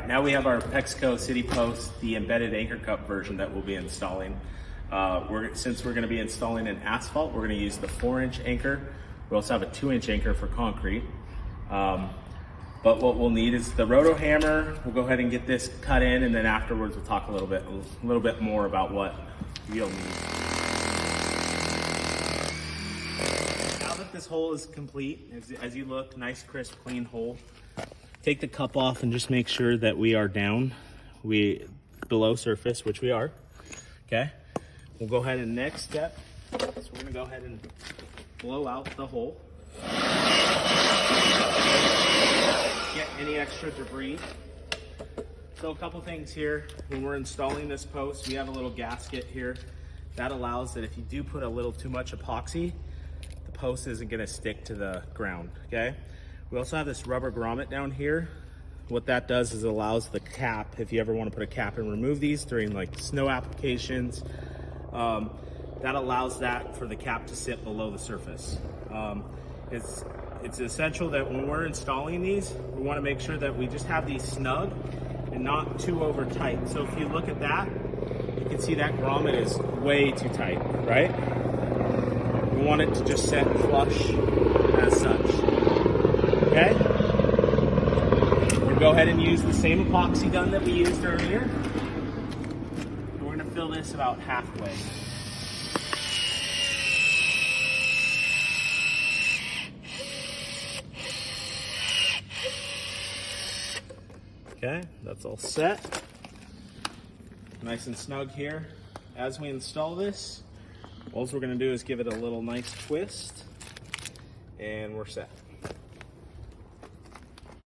Now we have our Pexco City Post, the embedded anchor cup version that we'll be installing. Since we're going to be installing an asphalt, we're going to use the 4-inch anchor. We also have a 2-inch anchor for concrete. But what we'll need is the roto hammer. We'll go ahead and get this cut in, and then afterwards we'll talk a little bit more about what you'll need. Now that this hole is complete, as you look, nice, crisp, clean hole. Take the cup off and just make sure that we are down, below surface, which we are. Okay. We'll go ahead and next step. So we're gonna go ahead and blow out the hole. Get any extra debris. So a couple things here. When we're installing this post, we have a little gasket here. That allows that if you do put a little too much epoxy, the post isn't gonna stick to the ground, okay? We also have this rubber grommet down here. What that does is it allows the cap, if you ever want to put a cap and remove these during like snow applications, that allows that for the cap to sit below the surface. It's essential that when we're installing these, we want to make sure that we just have these snug and not too over tight. So if you look at that, you can see that grommet is way too tight, right? We want it to just set flush as such. Okay, we'll go ahead and use the same epoxy gun that we used earlier. And we're gonna fill this about halfway. Okay, that's all set. Nice and snug here. As we install this, all we're gonna do is give it a little nice twist, and we're set.